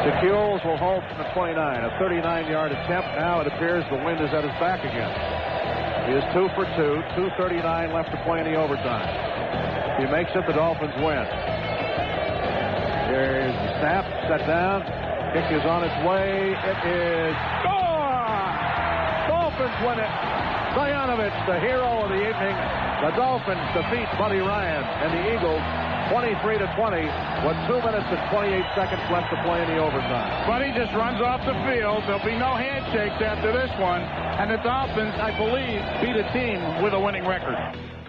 The Kules will hold from the 29. A 39-yard attempt. Now it appears the wind is at his back again. He is 2 for 2. 2:39 left to play in the overtime. If he makes it, the Dolphins win. Here's the snap. Set down. Kick is on its way. It is score! Dolphins win it. Zianovich, the hero of the evening. The Dolphins defeat Buddy Ryan and the Eagles 23-20 with 2 minutes and 28 seconds left to play in the overtime. Buddy just runs off the field. There'll be no handshakes after this one. And the Dolphins, I believe, beat a team with a winning record.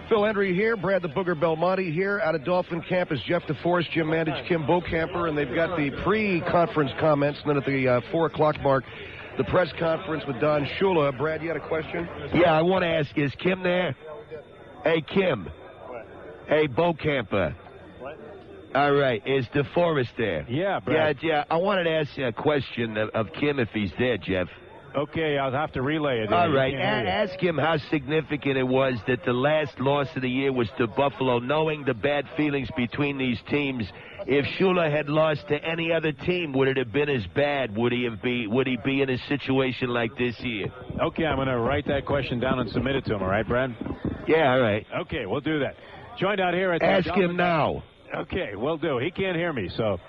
Phil Hendrie here, Brad the Booger Belmonte here. Out of Dolphin camp is Jeff Deforrest, Jim Mandich, Kim Bokamper, and they've got the pre-conference comments. And then at the 4 o'clock mark, the press conference with Don Shula. Brad, you had a question? Yeah, I want to ask, is Kim there? Hey, Kim. What? Hey, Bokamper. What? All right, is DeForest there? Yeah, Brad. Yeah, I wanted to ask you a question of Kim if he's there, Jeff. Okay, I'll have to relay it. All right, ask him how significant it was that the last loss of the year was to Buffalo, knowing the bad feelings between these teams. If Shula had lost to any other team, would it have been as bad? Would he be in a situation like this here? Okay, I'm going to write that question down and submit it to him, all right, Brad? Yeah, all right. Okay, we'll do that. Joined out here at Ask him now. Okay, we'll do. He can't hear me, so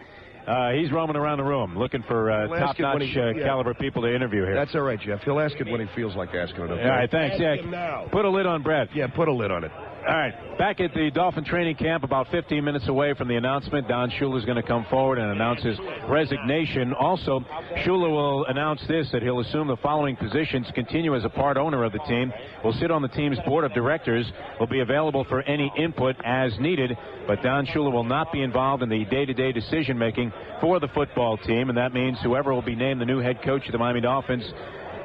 he's roaming around the room looking for top-notch caliber people to interview here. That's all right, Jeff. He'll ask it when he feels like asking it. Okay? All right, thanks. Ask him now. Put a lid on Brad. Yeah, put a lid on it. All right, back at the Dolphin training camp, about 15 minutes away from the announcement, Don Shula is going to come forward and announce his resignation. Also, Shula will announce this, that he'll assume the following positions, continue as a part owner of the team, will sit on the team's board of directors, will be available for any input as needed, but Don Shula will not be involved in the day-to-day decision-making for the football team, and that means whoever will be named the new head coach of the Miami Dolphins,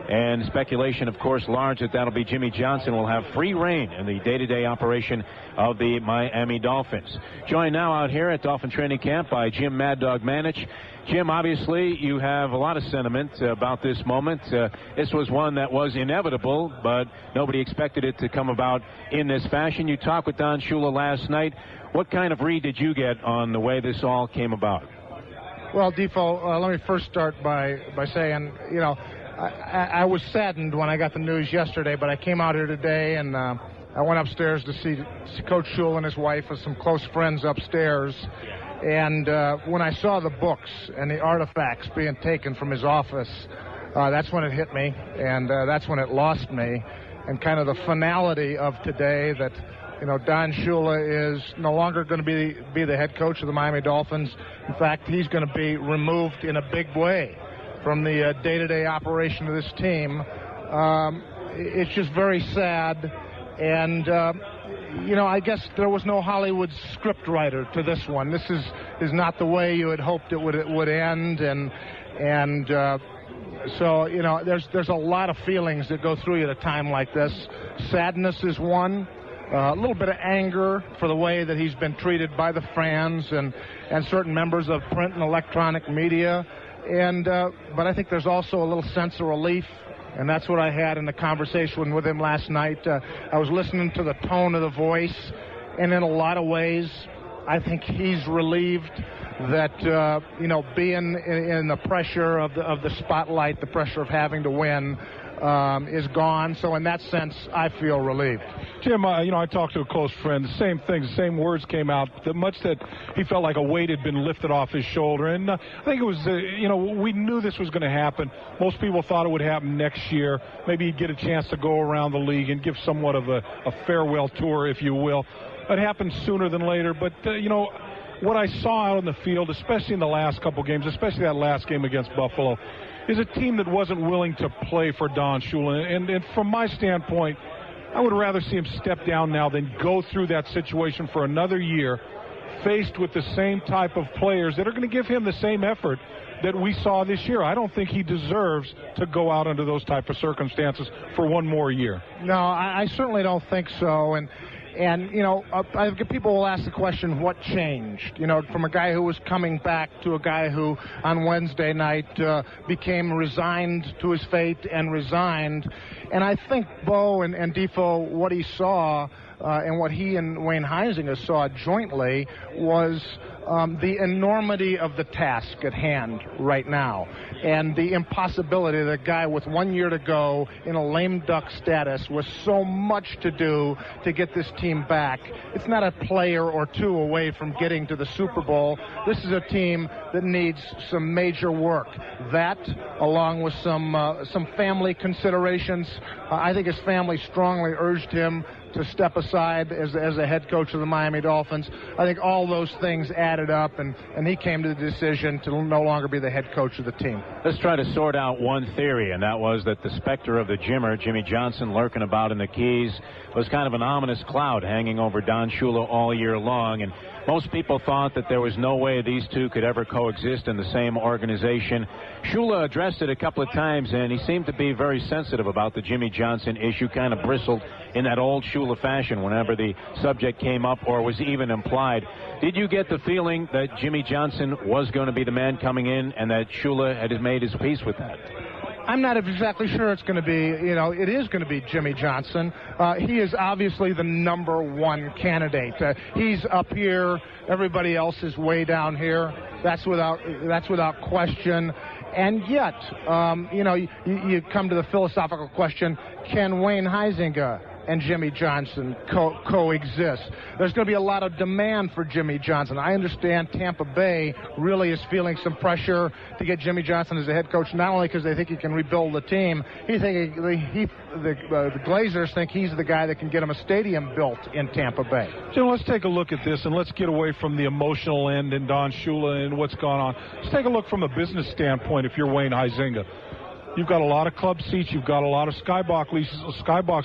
and speculation, of course, large that that'll be Jimmy Johnson, will have free reign in the day-to-day operation of the Miami Dolphins. Joined now out here at Dolphin training camp by Jim Mad Dog Mandich. Jim, obviously, you have a lot of sentiment about this moment. This was one that was inevitable, but nobody expected it to come about in this fashion. You talked with Don Shula last night. What kind of read did you get on the way this all came about? Well, Defo, let me first start by saying, you know, I was saddened when I got the news yesterday, but I came out here today and I went upstairs to see Coach Shula and his wife and some close friends upstairs. And when I saw the books and the artifacts being taken from his office, that's when it hit me, and that's when it lost me. And kind of the finality of today that, you know, Don Shula is no longer going to be the head coach of the Miami Dolphins. In fact, he's going to be removed in a big way from the day-to-day operation of this team. It's just very sad. And, you know, I guess there was no Hollywood script writer to this one. This is not the way you had hoped it would end. And so, you know, there's a lot of feelings that go through you at a time like this. Sadness is one. A little bit of anger for the way that he's been treated by the fans and certain members of print and electronic media. And but I think there's also a little sense of relief, and that's what I had in the conversation with him last night. I was listening to the tone of the voice, and in a lot of ways, I think he's relieved that you know, being in the pressure of the spotlight, the pressure of having to win, is gone. So in that sense, I feel relieved. Jim, you know, I talked to a close friend. The same things, the same words came out. Much that he felt like a weight had been lifted off his shoulder. And I think it was, you know, we knew this was going to happen. Most people thought it would happen next year. Maybe he'd get a chance to go around the league and give somewhat of a farewell tour, if you will. It happened sooner than later. But, you know, what I saw out on the field, especially in the last couple games, especially that last game against Buffalo, is a team that wasn't willing to play for Don Shula. And from my standpoint, I would rather see him step down now than go through that situation for another year, faced with the same type of players that are going to give him the same effort that we saw this year. I don't think he deserves to go out under those type of circumstances for one more year. No, I certainly don't think so. And you know, people will ask the question, what changed? You know, from a guy who was coming back to a guy who on Wednesday night became resigned to his fate and resigned. And I think Bo and Defo, what he saw and what he and Wayne Huizenga saw jointly was the enormity of the task at hand right now, and the impossibility that a guy with 1 year to go in a lame duck status with so much to do to get this team back. It's not a player or two away from getting to the Super Bowl. This is a team that needs some major work. That, along with some family considerations, I think his family strongly urged him to step aside as a head coach of the Miami Dolphins. I think all those things added up, and he came to the decision to no longer be the head coach of the team. Let's try to sort out one theory, and that was that the specter of the Jimmer, Jimmy Johnson, lurking about in the Keys, was kind of an ominous cloud hanging over Don Shula all year long, and most people thought that there was no way these two could ever coexist in the same organization. Shula addressed it a couple of times, and he seemed to be very sensitive about the Jimmy Johnson issue, kind of bristled in that old Shula fashion whenever the subject came up or was even implied. Did you get the feeling that Jimmy Johnson was going to be the man coming in and that Shula had made his peace with that? I'm not exactly sure it's going to be, it is going to be Jimmy Johnson. He is obviously the number one candidate. He's up here. Everybody else is way down here. That's without question. And yet, you come to the philosophical question, can Wayne Huizenga and Jimmy Johnson coexist? There's going to be a lot of demand for Jimmy Johnson. I understand Tampa Bay really is feeling some pressure to get Jimmy Johnson as a head coach, not only because they think he can rebuild the team. The Glazers think he's the guy that can get them a stadium built in Tampa Bay. Jim, let's take a look at this, and let's get away from the emotional end and Don Shula and what's gone on. Let's take a look from a business standpoint if you're Wayne Huizenga. You've got a lot of club seats. You've got a lot of skybox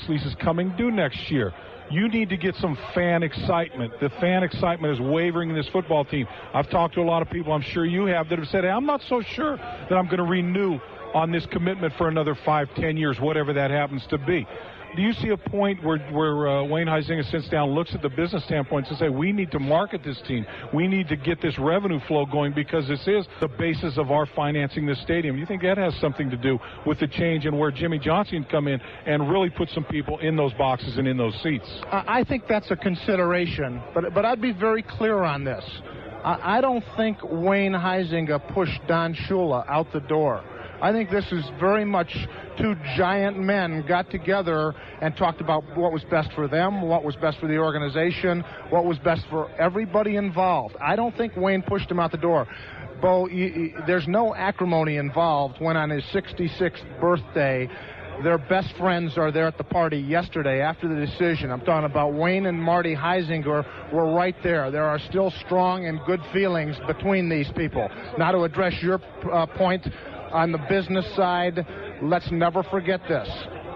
leases coming due next year. You need to get some fan excitement. The fan excitement is wavering in this football team. I've talked to a lot of people, I'm sure you have, that have said, hey, I'm not so sure that I'm going to renew on this commitment for another 5-10 years, whatever that happens to be. Do you see a point where Wayne Huizenga sits down, looks at the business standpoint and say, we need to market this team. We need to get this revenue flow going because this is the basis of our financing this stadium. You think that has something to do with the change and where Jimmy Johnson can come in and really put some people in those boxes and in those seats? I think that's a consideration, but I'd be very clear on this. I don't think Wayne Huizenga pushed Don Shula out the door. I think this is very much two giant men got together and talked about what was best for them, what was best for the organization, what was best for everybody involved. I don't think Wayne pushed him out the door. Bo, there's no acrimony involved when on his 66th birthday, their best friends are there at the party yesterday after the decision. I'm talking about Wayne and Marty Huizenga were right there. There are still strong and good feelings between these people. Now, to address your point, on the business side, let's never forget this.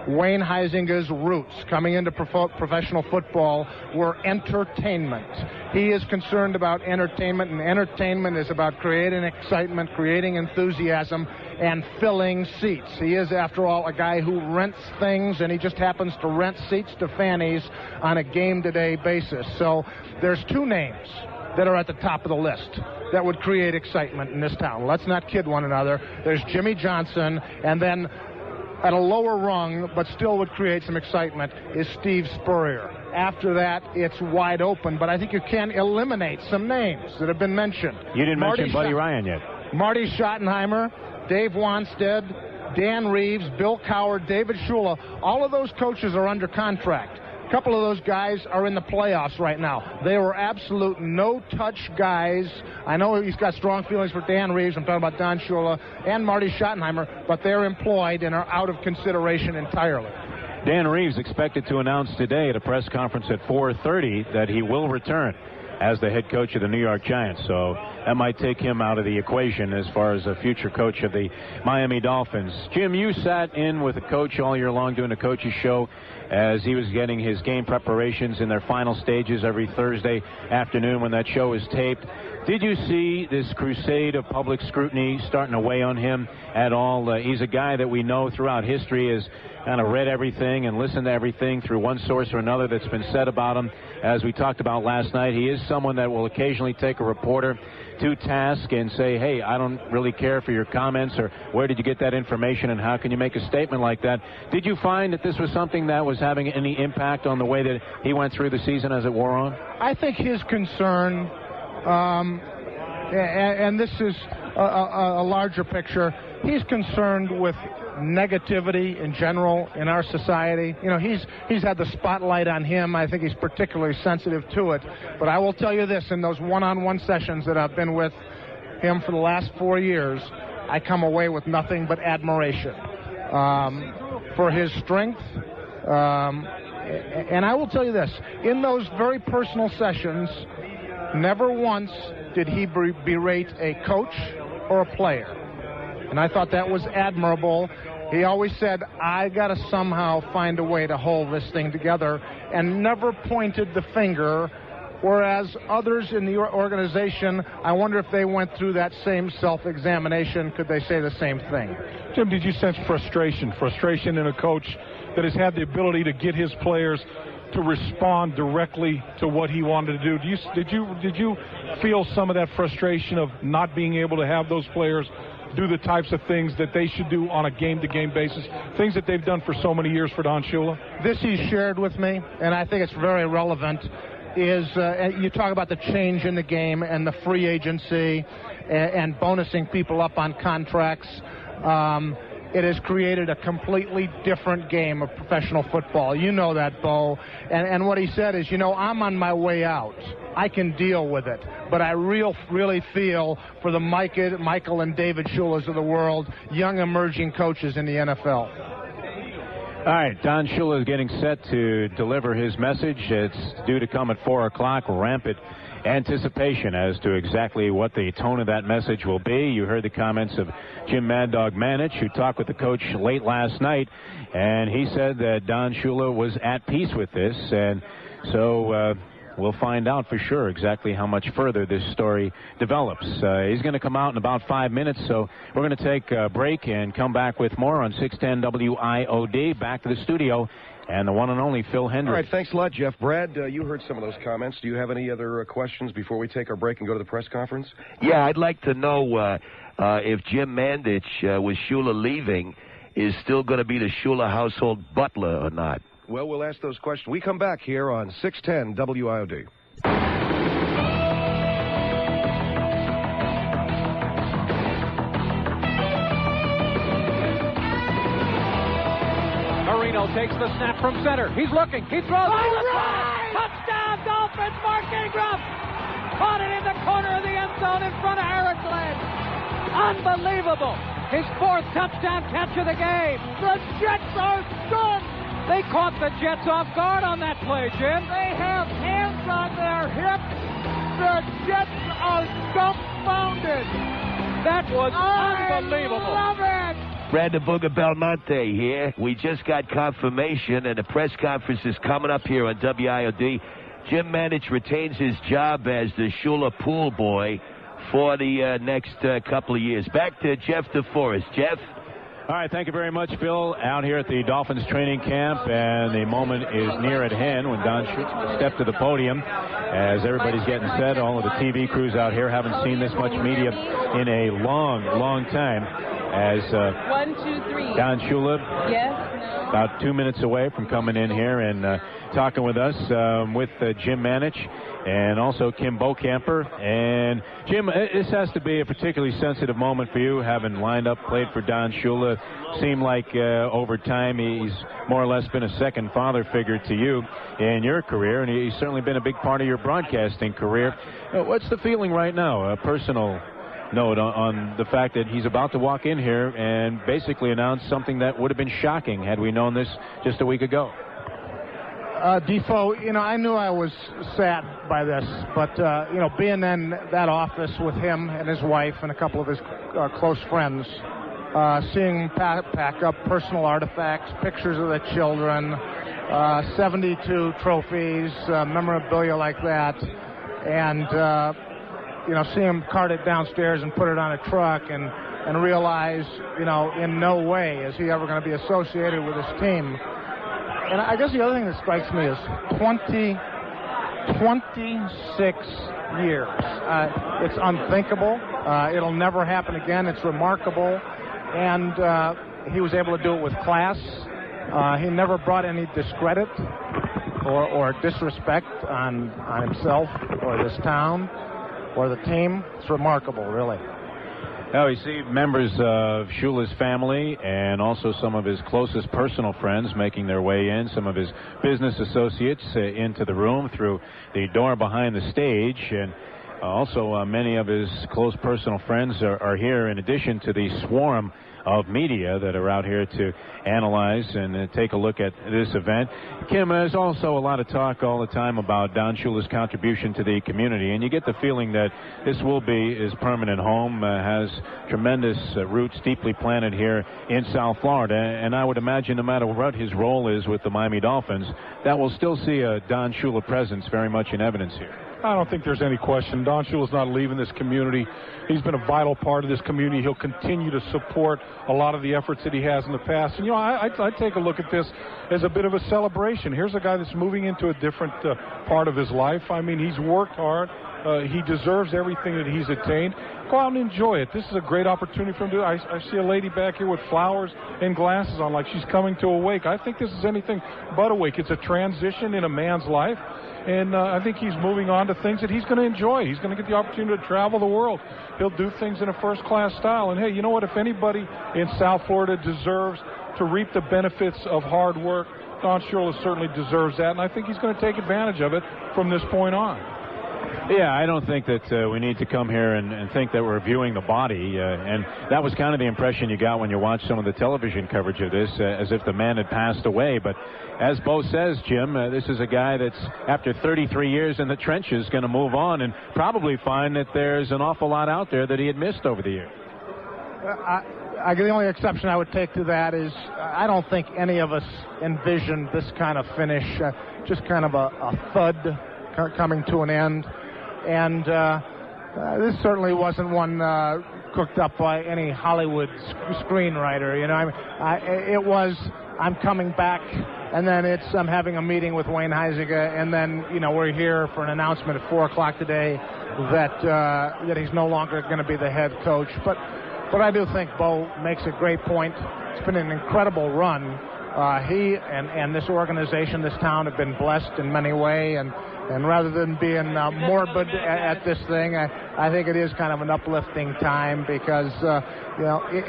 Wayne Huizenga's roots coming into professional football were entertainment. He is concerned about entertainment, and entertainment is about creating excitement, creating enthusiasm, and filling seats. He is, after all, a guy who rents things, and he just happens to rent seats to fannies on a game-to-day basis. So there's two names that are at the top of the list that would create excitement in this town. Let's not kid one another. There's Jimmy Johnson, and then at a lower rung, but still would create some excitement, is Steve Spurrier. After that, it's wide open, but I think you can eliminate some names that have been mentioned. You didn't mention Buddy Ryan yet. Marty Schottenheimer, Dave Wanstead, Dan Reeves, Bill Coward, David Shula. All of those coaches are under contract. A couple of those guys are in the playoffs right now. They were absolute no-touch guys. I know he's got strong feelings for Dan Reeves. I'm talking about Don Shula and Marty Schottenheimer, but they're employed and are out of consideration entirely. Dan Reeves expected to announce today at a press conference at 4:30 that he will return as the head coach of the New York Giants. So that might take him out of the equation as far as a future coach of the Miami Dolphins. Jim, you sat in with the coach all year long doing a coach's show as he was getting his game preparations in their final stages every Thursday afternoon when that show is taped. Did you see this crusade of public scrutiny starting to weigh on him at all? He's a guy that we know throughout history has kind of read everything and listened to everything through one source or another that's been said about him. As we talked about last night, he is someone that will occasionally take a reporter to task and say, hey, I don't really care for your comments, or where did you get that information and how can you make a statement like that? Did you find that this was something that was having any impact on the way that he went through the season as it wore on? I think his concern, and this is a larger picture, he's concerned with negativity in general in our society. You know, he's had the spotlight on him. I think he's particularly sensitive to it. But I will tell you this, in those one-on-one sessions that I've been with him for the last 4 years, I come away with nothing but admiration for his strength. And I will tell you this, in those very personal sessions, never once did he berate a coach or a player. And I thought that was admirable. He always said, I got to somehow find a way to hold this thing together, and never pointed the finger, whereas others in the organization, I wonder if they went through that same self-examination. Could they say the same thing? Jim, did you sense frustration in a coach that has had the ability to get his players to respond directly to what he wanted to do? Did you feel some of that frustration of not being able to have those players do the types of things that they should do on a game-to-game basis, things that they've done for so many years for Don Shula? This he shared with me, and I think it's very relevant, is you talk about the change in the game and the free agency and bonusing people up on contracts. It has created a completely different game of professional football. You know that, Bo. And what he said is, you know, I'm on my way out. I can deal with it. But I really feel for the Michael and David Shulas of the world, young emerging coaches in the NFL. All right, Don Shula is getting set to deliver his message. It's due to come at 4 o'clock. Rampant anticipation as to exactly what the tone of that message will be. You heard the comments of Jim Mad Dog Mandich, who talked with the coach late last night, and he said that Don Shula was at peace with this, and so we'll find out for sure exactly how much further this story develops. He's going to come out in about 5 minutes, so we're going to take a break and come back with more on 610 WIOD. Back to the studio and the one and only Phil Hendrie. All right, thanks a lot, Jeff. Brad, you heard some of those comments. Do you have any other questions before we take our break and go to the press conference? Yeah, I'd like to know if Jim Mandich, with Shula leaving, is still going to be the Shula household butler or not. Well, we'll ask those questions. We come back here on 610 WIOD. Marino takes the snap from center. He's looking. He throws. Right. Touchdown, Dolphins. Mark Ingram caught it in the corner of the end zone in front of Aaron Glenn. Unbelievable. His 4th touchdown catch of the game. The Jets are stunned. They caught the Jets off guard on that play, Jim. They have hands on their hips. The Jets are dumbfounded. That was unbelievable. I love it. Brad the Booger Belmonte here. We just got confirmation, and the press conference is coming up here on WIOD. Jim Mandich retains his job as the Shula pool boy for the next couple of years. Back to Jeff Deforrest. Jeff? All right, thank you very much, Phil. Out here at the Dolphins training camp, and the moment is near at hand when Don Shula stepped to the podium. As everybody's getting set, all of the TV crews out here haven't seen this much media in a long time. As 1, 2, 3. Don Shula, yes, about 2 minutes away from coming in here and talking with us with Jim Mandich and also Kim Bokamper. And Jim, this has to be a particularly sensitive moment for you, having lined up, played for Don Shula. Seemed like over time he's more or less been a second father figure to you in your career, and he's certainly been a big part of your broadcasting career. What's the feeling right now, a personal note on the fact that he's about to walk in here and basically announce something that would have been shocking had we known this just a week ago? Defoe, you know, I knew I was sad by this, but, you know, being in that office with him and his wife and a couple of his close friends, seeing him pack up personal artifacts, pictures of the children, 72 trophies, memorabilia like that, and see him cart it downstairs and put it on a truck and realize, in no way is he ever going to be associated with this team. And I guess the other thing that strikes me is 26 years. It's unthinkable. It'll never happen again. It's remarkable. And he was able to do it with class. He never brought any discredit or disrespect on himself or this town or the team. It's remarkable, really. Now, we see members of Shula's family and also some of his closest personal friends making their way in, some of his business associates into the room through the door behind the stage, and also many of his close personal friends are here in addition to the swarm of media that are out here to analyze and take a look at this event. Kim, there's also a lot of talk all the time about Don Shula's contribution to the community, and you get the feeling that this will be his permanent home, has tremendous roots deeply planted here in South Florida, and I would imagine no matter what his role is with the Miami Dolphins, that will still see a Don Shula presence very much in evidence here. I don't think there's any question. Don Shula's not leaving this community. He's been a vital part of this community. He'll continue to support a lot of the efforts that he has in the past. And, I take a look at this as a bit of a celebration. Here's a guy that's moving into a different part of his life. I mean, he's worked hard. He deserves everything that he's attained. Go out and enjoy it. This is a great opportunity for him to do. I see a lady back here with flowers and glasses on like she's coming to a wake. I think this is anything but a wake. It's a transition in a man's life. And I think he's moving on to things that he's going to enjoy. He's going to get the opportunity to travel the world. He'll do things in a first-class style. And, hey, you know what? If anybody in South Florida deserves to reap the benefits of hard work, Don Shula certainly deserves that. And I think he's going to take advantage of it from this point on. Yeah, I don't think that we need to come here and think that we're viewing the body. And that was kind of the impression you got when you watched some of the television coverage of this, as if the man had passed away. But as Bo says, Jim, this is a guy that's, after 33 years in the trenches, going to move on and probably find that there's an awful lot out there that he had missed over the years. The only exception I would take to that is I don't think any of us envisioned this kind of finish, just kind of a thud coming to an end. And this certainly wasn't one cooked up by any Hollywood screenwriter. It was, I'm coming back, and then it's, I'm having a meeting with Wayne Huizenga, and then, we're here for an announcement at 4 o'clock today that he's no longer going to be the head coach. But I do think Bo makes a great point. It's been an incredible run. He and this organization, this town, have been blessed in many ways, and rather than being morbid at this thing, I think it is kind of an uplifting time because,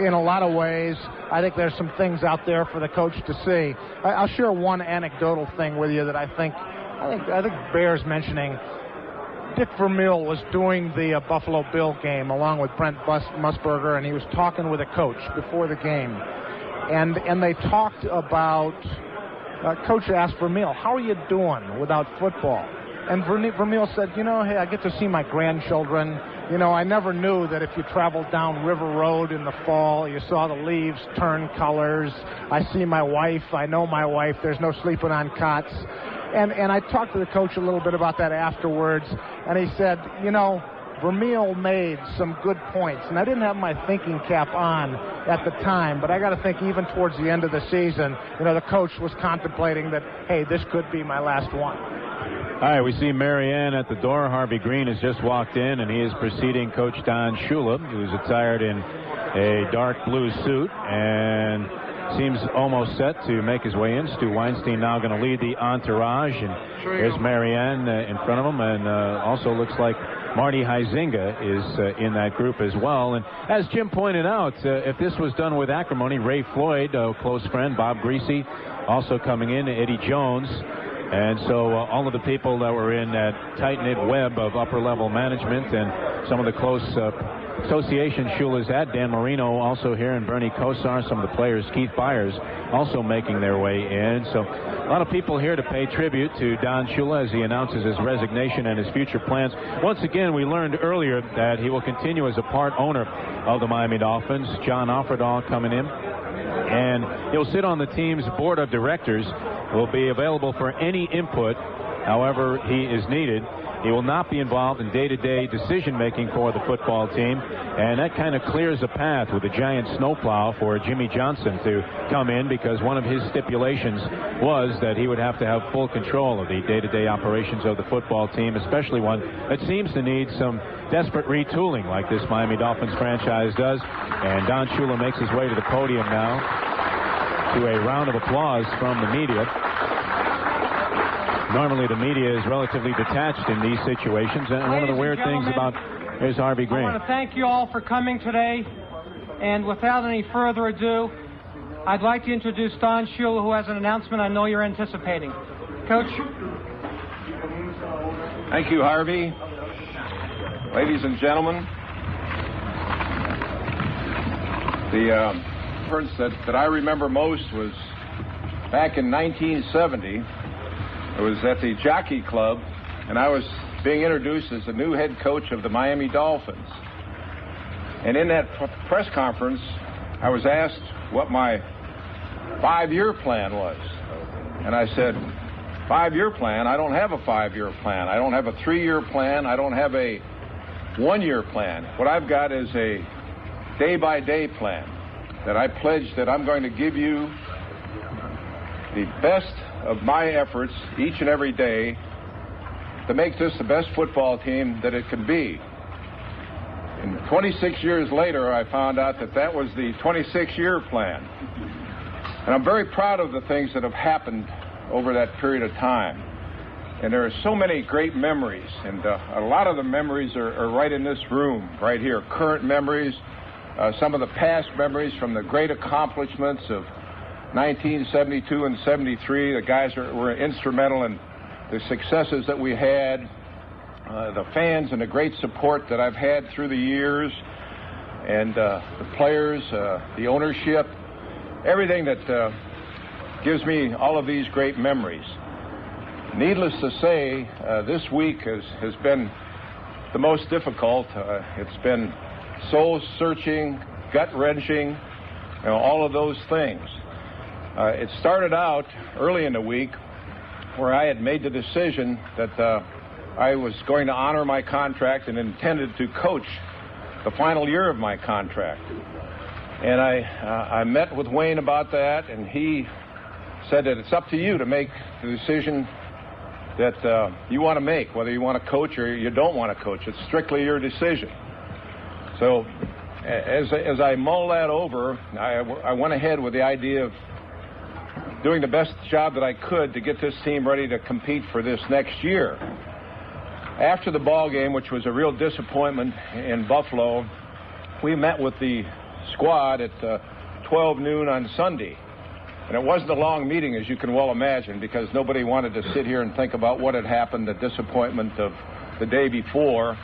in a lot of ways, I think there's some things out there for the coach to see. I'll share one anecdotal thing with you that I think bears mentioning. Dick Vermeil was doing the Buffalo Bill game along with Brent Musburger, and he was talking with a coach before the game. And they talked about, Coach asked Vermeil, how are you doing without football? And Vermeil said, hey, I get to see my grandchildren. I never knew that if you traveled down River Road in the fall, you saw the leaves turn colors. I see my wife. I know my wife. There's no sleeping on cots. And I talked to the coach a little bit about that afterwards, and he said, Vermeil made some good points, and I didn't have my thinking cap on at the time, but I got to think even towards the end of the season, the coach was contemplating that, hey, this could be my last one. All right, we see Marianne at the door. Harvey Green has just walked in, and he is preceding Coach Don Shula, who's attired in a dark blue suit and seems almost set to make his way in. Stu Weinstein now going to lead the entourage, and there's Marianne in front of him, and also looks like Marty Huizenga is in that group as well. And as Jim pointed out, if this was done with acrimony, Ray Floyd, a close friend, Bob Greasy, also coming in, Eddie Jones. And so all of the people that were in that tight-knit web of upper-level management and some of the close association Shula's had, Dan Marino also here, and Bernie Kosar, some of the players, Keith Byers, also making their way in. So a lot of people here to pay tribute to Don Shula as he announces his resignation and his future plans. Once again, we learned earlier that he will continue as a part owner of the Miami Dolphins. John Offerdahl coming in, and he'll sit on the team's board of directors, will be available for any input however he is needed. He will not be involved in day-to-day decision-making for the football team, and that kind of clears a path with a giant snowplow for Jimmy Johnson to come in, because one of his stipulations was that he would have to have full control of the day-to-day operations of the football team, especially one that seems to need some desperate retooling like this Miami Dolphins franchise does. And Don Shula makes his way to the podium now to a round of applause from the media. Normally the media is relatively detached in these situations, and one of the weird things about... Here's Harvey Green. I want to thank you all for coming today, and without any further ado, I'd like to introduce Don Shula, who has an announcement I know you're anticipating. Coach. Thank you, Harvey. Ladies and gentlemen, the conference that I remember most was back in 1970. It was at the Jockey Club, and I was being introduced as the new head coach of the Miami Dolphins. And in that press conference, I was asked what my 5-year plan was. And I said, 5-year plan? I don't have a 5-year plan. I don't have a 3-year plan. I don't have a 1-year plan. What I've got is a day-by-day plan that I pledge that I'm going to give you the best of my efforts each and every day to make this the best football team that it can be. And 26 years later, I found out that that was the 26-year plan. And I'm very proud of the things that have happened over that period of time. And there are so many great memories, and a lot of the memories are right in this room, right here. Current memories, some of the past memories from the great accomplishments of 1972 and 73. The guys were instrumental in the successes that we had, the fans and the great support that I've had through the years, and the players, the ownership, everything that gives me all of these great memories. Needless to say, this week has been the most difficult. It's been soul-searching, gut-wrenching, all of those things. It started out early in the week where I had made the decision that I was going to honor my contract and intended to coach the final year of my contract. And I met with Wayne about that, and he said that it's up to you to make the decision that you want to make, whether you want to coach or you don't want to coach. It's strictly your decision. So as I mull that over, I went ahead with the idea of doing the best job that I could to get this team ready to compete for this next year. After the ball game, which was a real disappointment in Buffalo, we met with the squad at 12 noon on Sunday. And it wasn't a long meeting, as you can well imagine, because nobody wanted to sit here and think about what had happened, the disappointment of the day before.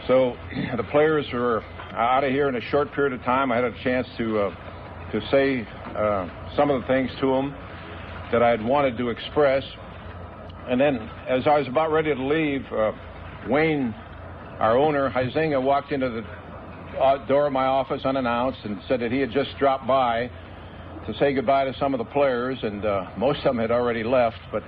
So the players were out of here in a short period of time. I had a chance to say some of the things to them that I had wanted to express. And then as I was about ready to leave, Wayne, our owner, Huizinga, walked into the door of my office unannounced and said that he had just dropped by to say goodbye to some of the players, and most of them had already left. But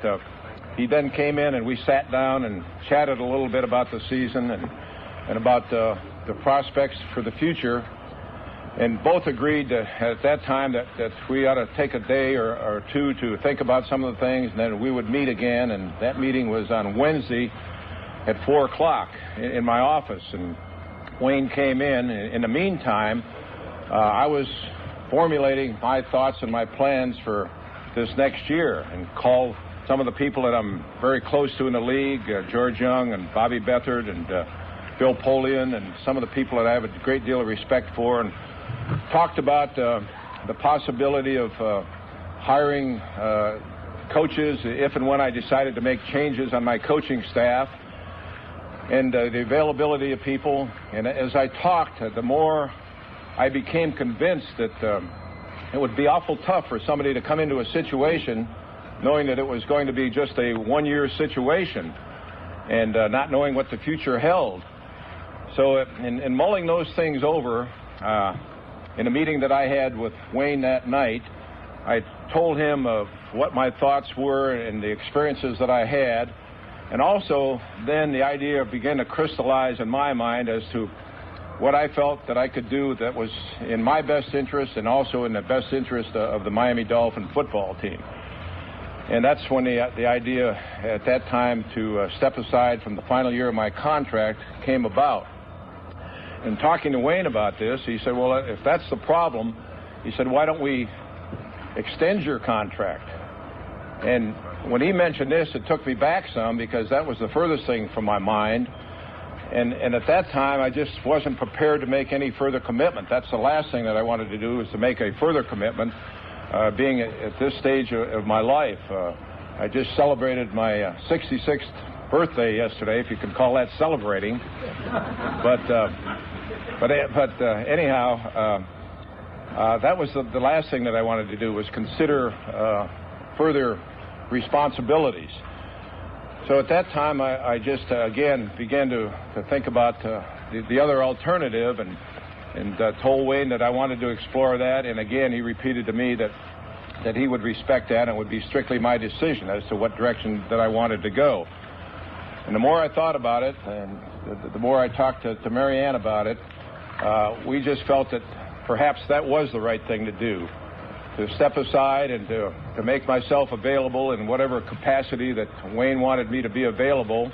he then came in and we sat down and chatted a little bit about the season and about the prospects for the future. And both agreed at that time that we ought to take a day or two to think about some of the things, and then we would meet again. And that meeting was on Wednesday at 4 o'clock in my office. And Wayne came in. In the meantime, I was formulating my thoughts and my plans for this next year, and called some of the people that I'm very close to in the league, George Young and Bobby Beathard and Bill Polian, and some of the people that I have a great deal of respect for, and talked about the possibility of hiring coaches if and when I decided to make changes on my coaching staff, and the availability of people. And as I talked, the more I became convinced that it would be awful tough for somebody to come into a situation knowing that it was going to be just a one-year situation and not knowing what the future held. So in mulling those things over, in a meeting that I had with Wayne that night, I told him of what my thoughts were and the experiences that I had, And also, then the idea began to crystallize in my mind as to what I felt that I could do that was in my best interest and also in the best interest of the Miami Dolphin football team. And that's when the idea at that time to step aside from the final year of my contract came about. And talking to Wayne about this, he said, well, if that's the problem, he said, why don't we extend your contract? And when he mentioned this, it took me back some because that was the furthest thing from my mind. And at that time, I just wasn't prepared to make any further commitment. That's the last thing that I wanted to do, is to make a further commitment, being at this stage of my life. I just celebrated my 66th birthday yesterday, if you can call that celebrating. But anyhow, that was the last thing that I wanted to do, was consider further responsibilities. So at that time, I just, again, began to think about the other alternative and told Wayne that I wanted to explore that. And again, he repeated to me that he would respect that and it would be strictly my decision as to what direction that I wanted to go. And the more I thought about it and the more I talked to Mary Ann about it, we just felt that perhaps that was the right thing to do, to step aside and to make myself available in whatever capacity that Wayne wanted me to be available,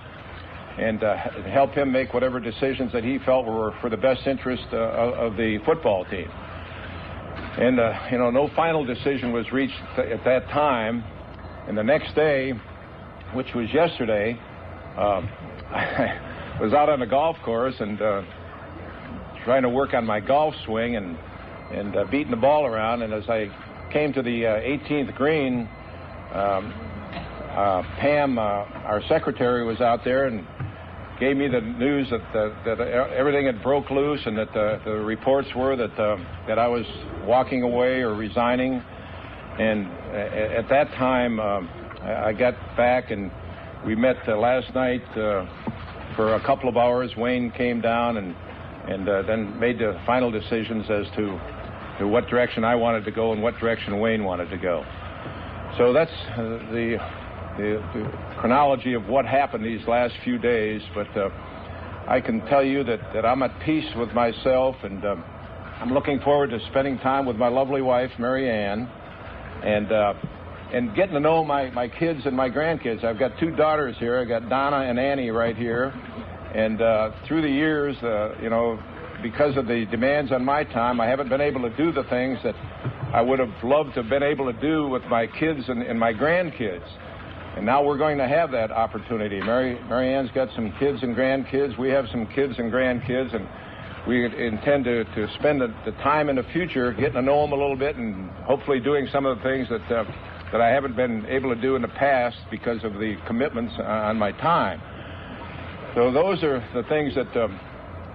and help him make whatever decisions that he felt were for the best interest of the football team. And, no final decision was reached at that time. And the next day, which was yesterday, I was out on the golf course and trying to work on my golf swing and beating the ball around. And as I came to the 18th green, Pam, our secretary, was out there and gave me the news that everything had broke loose and that the reports were that I was walking away or resigning. And at that time, I got back and we met last night for a couple of hours. Wayne came down and then made the final decisions as to what direction I wanted to go and what direction Wayne wanted to go. So that's the chronology of what happened these last few days. But I can tell you that I'm at peace with myself, and I'm looking forward to spending time with my lovely wife, Mary Ann, and getting to know my kids and my grandkids. I've got two daughters here. I got Donna and Annie right here. And through the years, because of the demands on my time, I haven't been able to do the things that I would have loved to have been able to do with my kids and my grandkids. And now we're going to have that opportunity. Mary Ann's got some kids and grandkids. We have some kids and grandkids, and we intend to spend the time in the future getting to know them a little bit and hopefully doing some of the things that I haven't been able to do in the past because of the commitments on my time. So those are the things that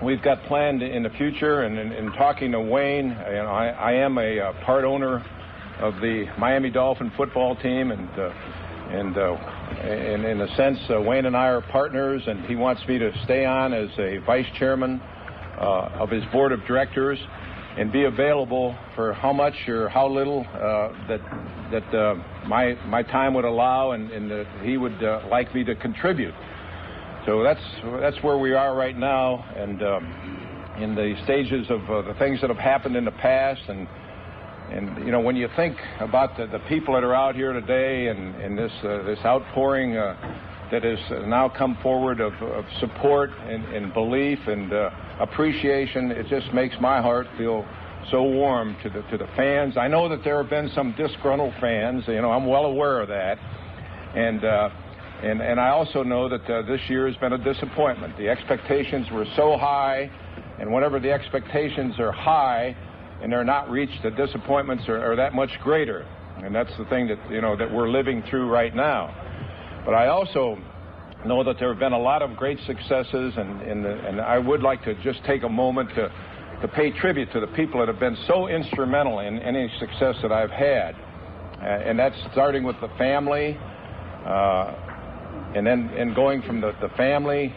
we've got planned in the future. And in talking to Wayne, I am a part owner of the Miami Dolphin football team, and in a sense, Wayne and I are partners, and he wants me to stay on as a vice chairman of his board of directors and be available for how much or how little that my time would allow and that he would like me to contribute. So that's where we are right now, and in the stages of the things that have happened in the past, and when you think about the people that are out here today and this outpouring that has now come forward of support and belief and appreciation, it just makes my heart feel so warm to the fans. I know that there have been some disgruntled fans. I'm well aware of that, and I also know that this year has been a disappointment. The expectations were so high, and whenever the expectations are high and they're not reached, the disappointments are that much greater. And that's the thing that we're living through right now. But I also know that there have been a lot of great successes, and I would like to just take a moment to pay tribute to the people that have been so instrumental in any success that I've had. And that's starting with the family, and then going from the family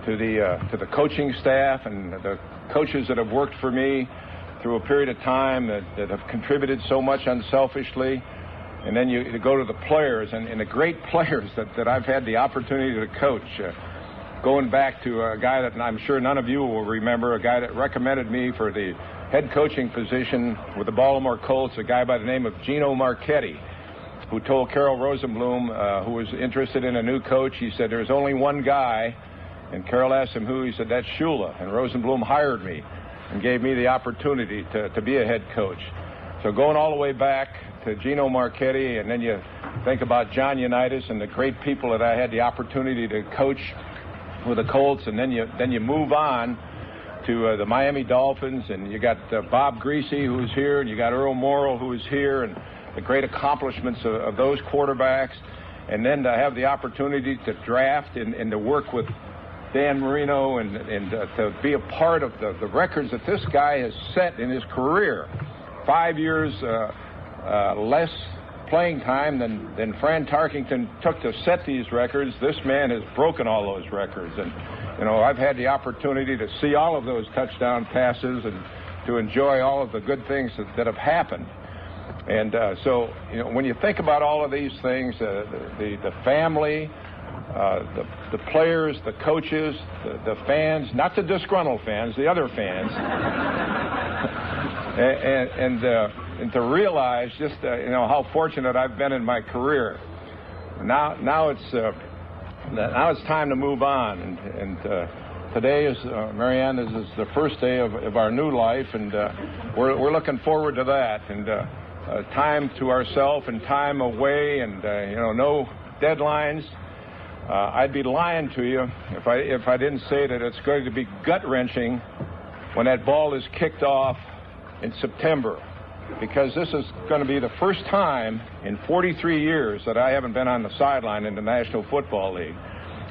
to the coaching staff and the coaches that have worked for me through a period of time that have contributed so much unselfishly, and then you go to the players and the great players that I've had the opportunity to coach. Going back to a guy that I'm sure none of you will remember, a guy that recommended me for the head coaching position with the Baltimore Colts, a guy by the name of Gino Marchetti, who told Carol Rosenblum, who was interested in a new coach, he said, there's only one guy. And Carol asked him who. He said, that's Shula. And Rosenblum hired me and gave me the opportunity to be a head coach. So going all the way back to Gino Marchetti, and then you think about John Unitas and the great people that I had the opportunity to coach with the Colts, and then you move on to the Miami Dolphins, and you got Bob Greasy, who's here, and you got Earl Morrall, who is here, and the great accomplishments of those quarterbacks, and then to have the opportunity to draft and to work with Dan Marino and to be a part of the records that this guy has set in his career. 5 years less playing time than Fran Tarkington took to set these records. This man has broken all those records. And, you know, I've had the opportunity to see all of those touchdown passes and to enjoy all of the good things that have happened. And so, you know, when you think about all of these things, the family, the players, the coaches, the fans, not the disgruntled fans, the other fans, and to realize just you know, how fortunate I've been in my career. Now it's time to move on, and today is Marianne is the first day of our new life, and we're looking forward to that, and time to ourselves and time away, and you know, no deadlines. I'd be lying to you if I didn't say that it's going to be gut-wrenching when that ball is kicked off in September, because this is going to be the first time in 43 years that I haven't been on the sideline in the National Football League.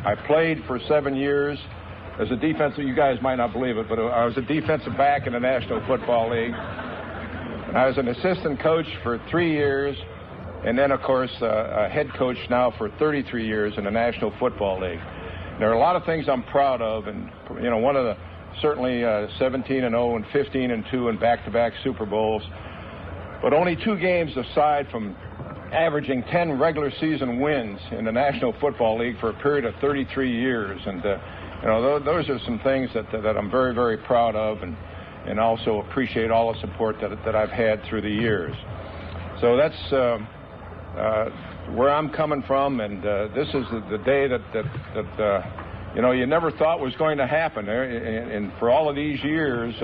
I played for 7 years as a defensive, you guys might not believe it, but I was a defensive back in the National Football League. And I was an assistant coach for 3 years, and then, of course, a head coach now for 33 years in the National Football League. There are a lot of things I'm proud of, and, you know, one of the, certainly 17-0 and 15-2 in back-to-back Super Bowls. But only 2 games aside from averaging 10 regular season wins in the National Football League for a period of 33 years. And, you know, those are some things that I'm very, very proud of, and also appreciate all the support that I've had through the years. So that's where I'm coming from, and this is the day that you know, you never thought was going to happen. And for all of these years,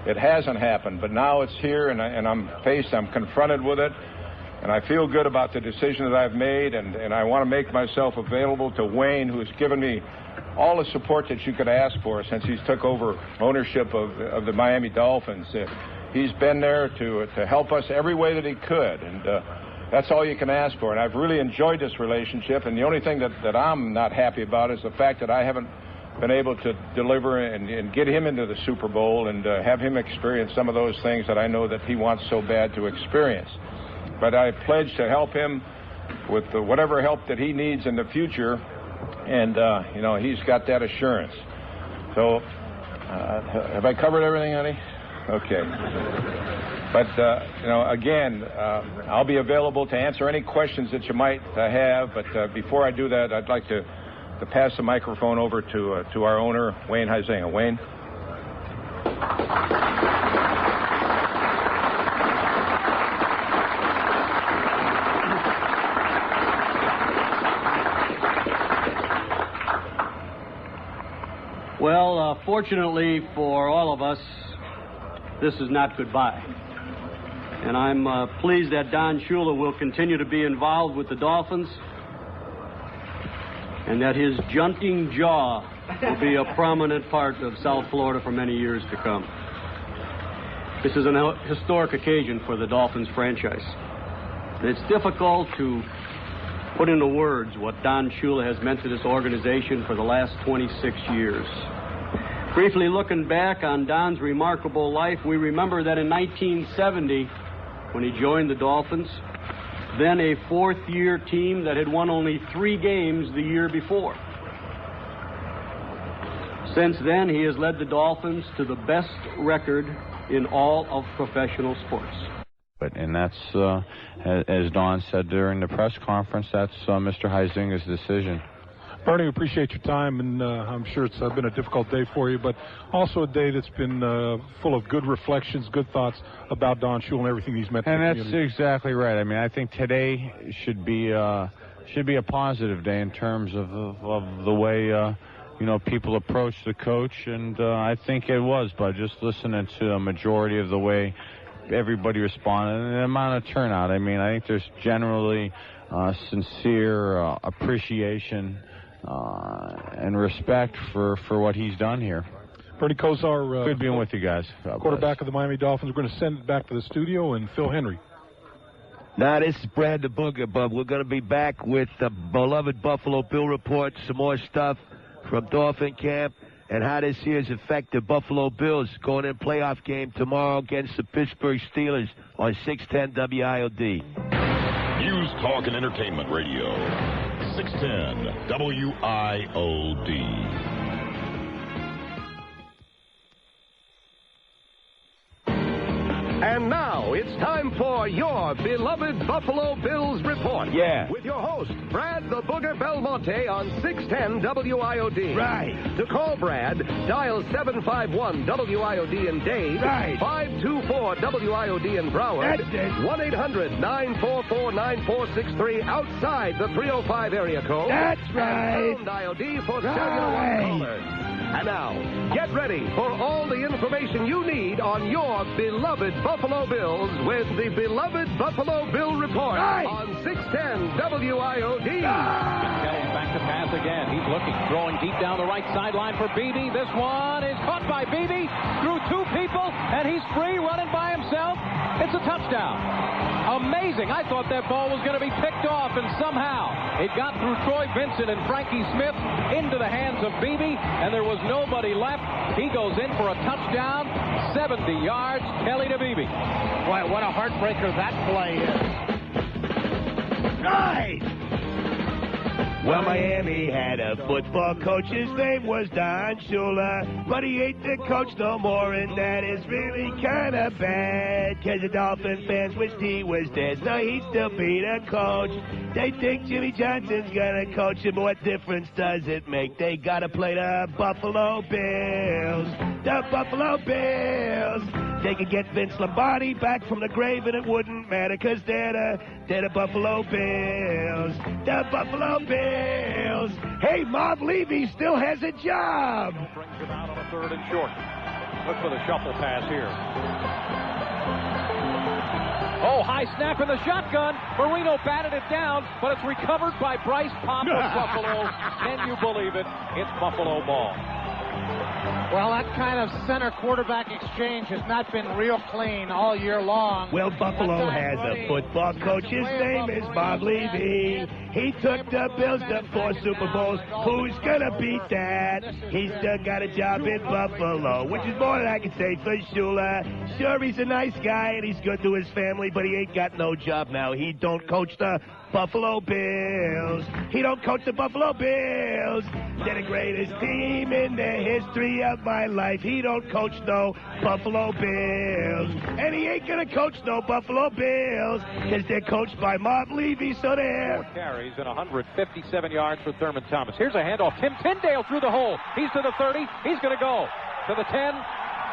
it hasn't happened. But now it's here, and I'm confronted with it, and I feel good about the decision that I've made, and I want to make myself available to Wayne, who has given me all the support that you could ask for since he's took over ownership of the Miami Dolphins. He's been there to help us every way that he could, and that's all you can ask for. And I've really enjoyed this relationship, and the only thing that I'm not happy about is the fact that I haven't been able to deliver and get him into the Super Bowl and have him experience some of those things that I know that he wants so bad to experience. But I pledge to help him with whatever help that he needs in the future, and you know, he's got that assurance. So have I covered everything, honey? Okay. But, you know, again, I'll be available to answer any questions that you might have. But before I do that, I'd like to pass the microphone over to our owner, Wayne Huizenga. Wayne. Well, fortunately for all of us, this is not goodbye. And I'm pleased that Don Shula will continue to be involved with the Dolphins, and that his junting jaw will be a prominent part of South Florida for many years to come. This is an historic occasion for the Dolphins franchise. And it's difficult to put into words what Don Shula has meant to this organization for the last 26 years. Briefly looking back on Don's remarkable life, we remember that in 1970, when he joined the Dolphins, then a fourth-year team that had won only 3 games the year before. Since then, he has led the Dolphins to the best record in all of professional sports. And that's, as Don said during the press conference, that's Mr. Huizinga's decision. Bernie, appreciate your time, and I'm sure it's been a difficult day for you, but also a day that's been full of good reflections, good thoughts about Don Shula and everything he's meant to the community. And that's exactly right. I mean, I think today should be a positive day in terms of the way people approach the coach, and I think it was by just listening to a majority of the way everybody responded and the amount of turnout. I mean, I think there's generally sincere appreciation and respect for what he's done here. Bernie Kosar, good being with you guys. Quarterback of the Miami Dolphins. We're going to send it back to the studio, and Phil Hendrie. Now, this is Brad the Booger, but we're going to be back with the beloved Buffalo Bill report, some more stuff from Dolphin camp, and how this year's affected Buffalo Bills going in playoff game tomorrow against the Pittsburgh Steelers on 610 WIOD. News, talk, and entertainment radio. 610 WIOD. And now it's time for your beloved Buffalo Bills report. Yeah. With your host, Brad the Booger Belmonte on 610 WIOD. Right. To call Brad, dial 751 WIOD in Dade. Right. 524 WIOD in Broward. That's it. 1-800-944-9463 outside the 305 area code. That's right. And pound IOD for cellular one callers. And now, get ready for all the information you need on your beloved Buffalo Bills with the beloved Buffalo Bill Report on 610 WIOD. Kelly's back to pass again. He's looking, throwing deep down the right sideline for Beebe. This one is caught by Beebe through two people, and he's free running by himself. It's a touchdown. Amazing. I thought that ball was going to be picked off, and somehow it got through Troy Vincent and Frankie Smith into the hands of Beebe, and there was nobody left. He goes in for a touchdown, 70 yards, Kelly to Beebe. Boy, what a heartbreaker that play is. Right. Well, Miami had a football coach. His name was Don Shula, but he ain't the coach no more, and that is really kind of bad, because the Dolphin fans wished he was dead, so he'd still be the coach. They think Jimmy Johnson's gonna coach him, but what difference does it make? They gotta play the Buffalo Bills. The Buffalo Bills. They could get Vince Lombardi back from the grave, and it wouldn't matter, because they're the Buffalo Bills. The Buffalo Bills. Hey, Marv Levy still has a job. Brings him out on a 3rd and short. Look for the shuffle pass here. Oh, high snap in the shotgun. Marino batted it down, but it's recovered by Bryce Pop of Buffalo. Can you believe it? It's Buffalo ball. Well, that kind of center quarterback exchange has not been real clean all year long. Well, Buffalo has a football coach. His name is Bob Levy. He took the Bills to 4 Super Bowls. Who's gonna beat that? He's still got a job in Buffalo, which is more than I can say for Shula. Sure, he's a nice guy and he's good to his family, but he ain't got no job now. He don't coach the Buffalo Bills. He don't coach the Buffalo Bills. They're the greatest team in the history of my life. He don't coach no Buffalo Bills. And he ain't gonna coach no Buffalo Bills, because they're coached by Marv Levy, so there. 4 carries and 157 yards for Thurman Thomas. Here's a handoff. Tim Tyndale through the hole. He's to the 30. He's gonna go to the 10.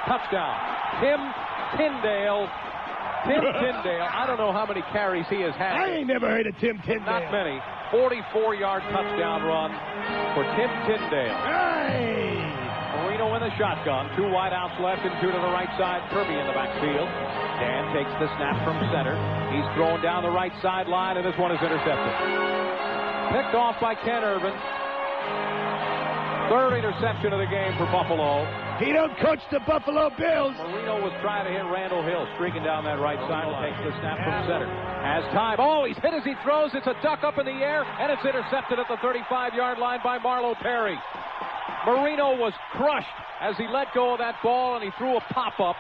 Touchdown. Tim Tyndale. I don't know how many carries he has had. I ain't never heard of Tim Tyndale. Not many. 44-yard touchdown run for Tim Tyndale. Hey! Marino in the shotgun. 2 wideouts left and 2 to the right side. Kirby in the backfield. Dan takes the snap from center. He's throwing down the right sideline, and this one is intercepted. Picked off by Ken Irvin. 3rd interception of the game for Buffalo. He don't coach the Buffalo Bills. Marino was trying to hit Randall Hill, streaking down that right side. Takes the snap from center. Has time. Oh, he's hit as he throws. It's a duck up in the air, and it's intercepted at the 35-yard line by Marlo Perry. Marino was crushed as he let go of that ball, and he threw a pop-up,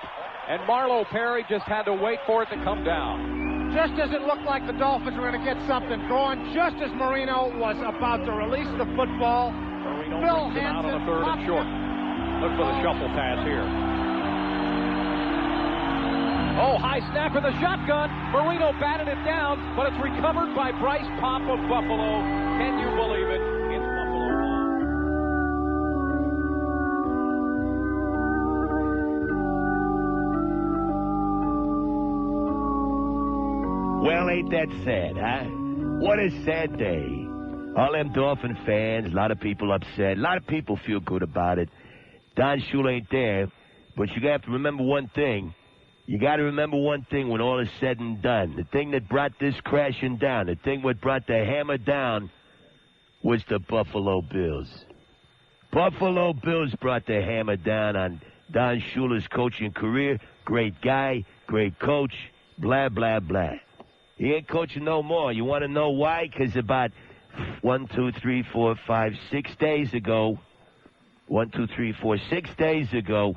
and Marlo Perry just had to wait for it to come down. Just as it looked like the Dolphins were going to get something going, just as Marino was about to release the football, Marino Bill brings him out on Hansen a 3rd and short. Look for the shuffle pass here. Oh, high snap for the shotgun. Marino batted it down, but it's recovered by Bryce Pop of Buffalo. Can you believe it? It's Buffalo ball. Well, ain't that sad, huh? What a sad day. All them Dolphin fans, a lot of people upset. A lot of people feel good about it. Don Shula ain't there, but you have to remember one thing. You got to remember one thing when all is said and done. The thing that brought this crashing down, the thing that brought the hammer down was the Buffalo Bills. Buffalo Bills brought the hammer down on Don Shula's coaching career. Great guy, great coach, blah, blah, blah. He ain't coaching no more. You want to know why? Because about 6 days ago, 6 days ago,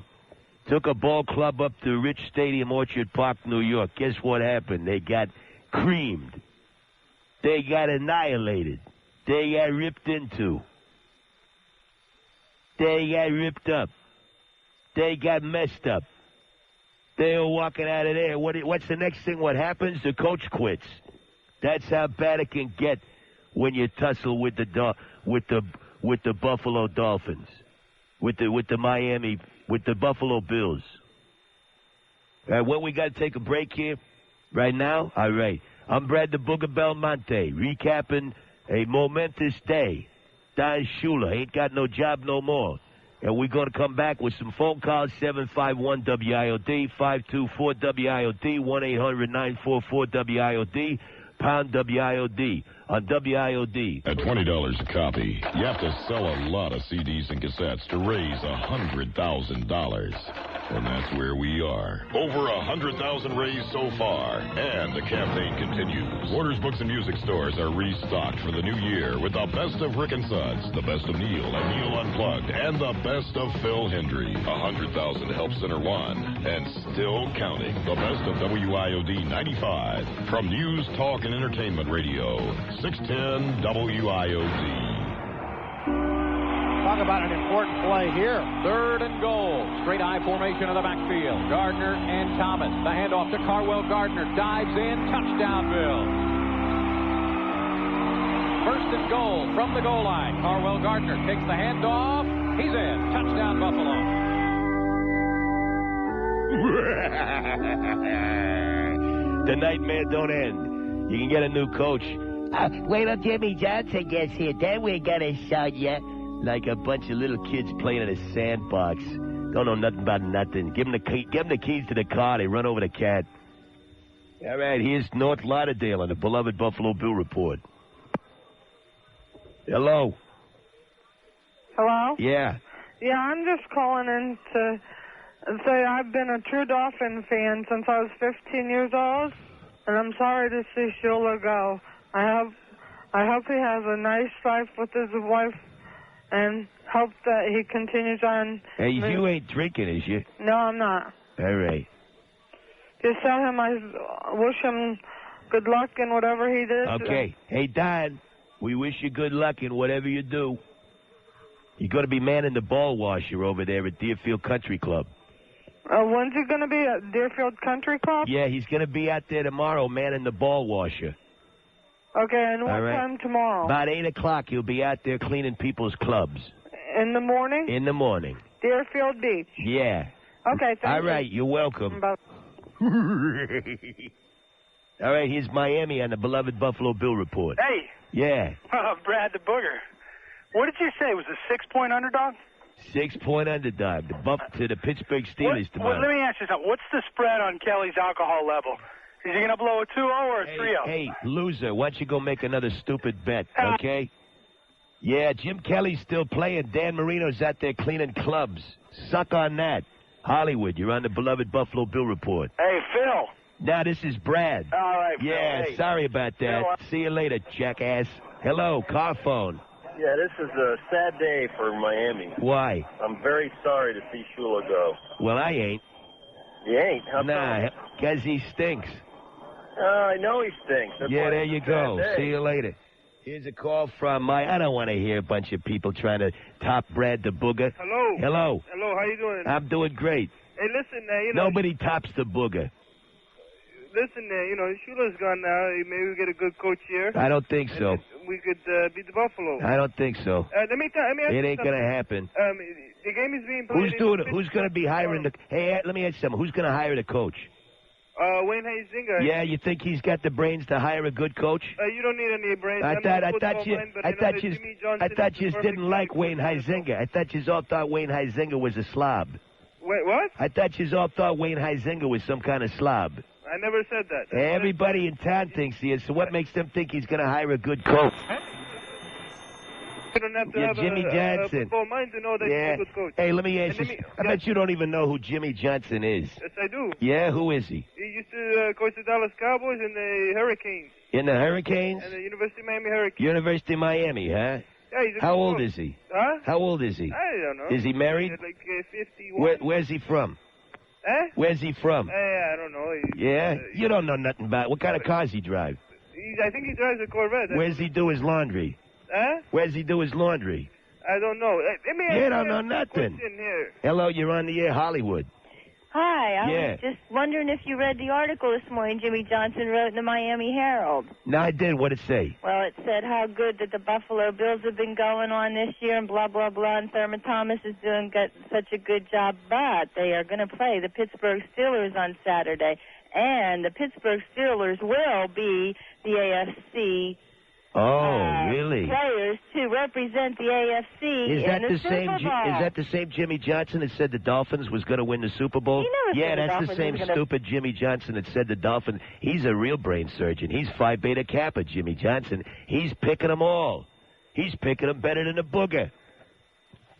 took a ball club up to Rich Stadium, Orchard Park, New York. Guess what happened? They got creamed. They got annihilated. They got ripped into. They got ripped up. They got messed up. They were walking out of there. What's the next thing? What happens? The coach quits. That's how bad it can get when you tussle with the Buffalo Dolphins, with the Buffalo Bills. All right, well, we got to take a break here right now. All right, I'm Brad the Booger Belmonte, recapping a momentous day. Don Shula ain't got no job no more. And we're going to come back with some phone calls, 751-WIOD, 524-WIOD, 1-800-944-WIOD, pound WIOD on WIOD. At $20 a copy, you have to sell a lot of CDs and cassettes to raise $100,000. And that's where we are. Over 100,000 raised so far, and the campaign continues. Borders Books and Music Stores are restocked for the new year with the best of Rick and Suds, the best of Neil and Neil Unplugged, and the best of Phil Hendrie. 100,000 Help Center 1, and still counting. The best of WIOD 95 from News, Talk, and Entertainment Radio. 610 WIOD. Talk about an important play here. 3rd and goal. Straight I formation of the backfield. Gardner and Thomas. The handoff to Carwell Gardner. Dives in. Touchdown, Bill. 1st and goal from the goal line. Carwell Gardner takes the handoff. He's in. Touchdown, Buffalo. The nightmare don't end. You can get a new coach. Wait till Jimmy Johnson gets here. Then we're going to show you. Like a bunch of little kids playing in a sandbox. Don't know nothing about nothing. Give them the keys to the car. They run over the cat. All right, here's North Lauderdale on the beloved Buffalo Bill Report. Hello. Hello? Yeah. Yeah, I'm just calling in to say I've been a true Dolphin fan since I was 15 years old, and I'm sorry to see Shula go. I hope he has a nice life with his wife, and hope that he continues on. Hey, you ain't drinking, is you? No, I'm not. All right. Just tell him I wish him good luck in whatever he did. Okay. Hey, Don, we wish you good luck in whatever you do. You're going to be manning the ball washer over there at Deerfield Country Club. When's he going to be at Deerfield Country Club? Yeah, he's going to be out there tomorrow manning the ball washer. Okay, and what time tomorrow? About 8 o'clock, he'll be out there cleaning people's clubs. In the morning? In the morning. Deerfield Beach? Yeah. Okay, thank you. All right, you're welcome. Bye. All right, here's Miami on the beloved Buffalo Bill Report. Hey. Yeah. Brad the Booger. What did you say? Was a 6-point underdog? 6-point underdog to the Pittsburgh Steelers tomorrow. Let me ask you something. What's the spread on Kelly's alcohol level? Is he going to blow a 2-0 or a 3-0? Hey, loser, why don't you go make another stupid bet, okay? Yeah, Jim Kelly's still playing. Dan Marino's out there cleaning clubs. Suck on that. Hollywood, you're on the beloved Buffalo Bill Report. Hey, Phil. Now, this is Brad. All right, Phil. Yeah, hey. sorry about that. See you later, jackass. Hello, car phone. Yeah, this is a sad day for Miami. Why? I'm very sorry to see Shula go. Well, I ain't. You ain't? How Nah, come? because he stinks. I know he stinks. That's Yeah, why there it's you a sad go. day. See you later. Here's a call from I don't want to hear a bunch of people trying to top Brad the Booger. Hello. Hello. Hello, how you doing? I'm doing great. Hey, listen, Nobody tops the Booger. listen, Shula's gone now. Maybe we get a good coach here. I don't think so. We could beat the Buffalo. I don't think so. Let me ask It you ain't going to something. happen. The game is being played. Who's doing it? Who's going to be hiring the... Hey, let me ask you something. Who's going to hire the coach? Wayne Huizenga. Yeah, you think he's got the brains to hire a good coach? You don't need any brains. I thought you didn't like Wayne Huizenga. I thought you all thought Wayne Huizenga was a slob. Wait, what? I thought you all thought Wayne Huizenga was some kind of slob. I never said that. Everybody in town thinks he is. So what makes them think he's going to hire a good coach? You don't have to have Jimmy a Johnson. football mind to know that he's a good coach. Hey, let me ask you. I bet you don't even know who Jimmy Johnson is. Yes, I do. Yeah, who is he? He used to coach the Dallas Cowboys and the Hurricanes. In the Hurricanes? And the University of Miami Hurricanes. University of Miami, huh? Yeah, he's a How good old coach. is he? Huh? How old is he? I don't know. Is he married? Like 51. Where's he from? Huh? Where's he from? I don't know. Yeah? You don't know nothing about it. What kind of cars he drive? I think he drives a Corvette. Where's he do his laundry? Huh? Where's he do his laundry? I don't know. Let me ask You don't know nothing. here. Hello, you're on the air, Hollywood. Hi, I Yeah. was just wondering if you read the article this morning Jimmy Johnson wrote in the Miami Herald. No, I did. What'd it say? Well, it said how good that the Buffalo Bills have been going on this year and blah, blah, blah, and Thurman Thomas is doing such a good job, but they are going to play the Pittsburgh Steelers on Saturday, and the Pittsburgh Steelers will be the AFC Really? players to represent the AFC Is that in the the same? Super Bowl. Is that the same Jimmy Johnson that said the Dolphins was going to win the Super Bowl? He never Yeah, said the that's Dolphins the same was gonna- stupid Jimmy Johnson that said the Dolphins. He's a real brain surgeon. He's Phi Beta Kappa, Jimmy Johnson. He's picking them all. He's picking them better than a booger.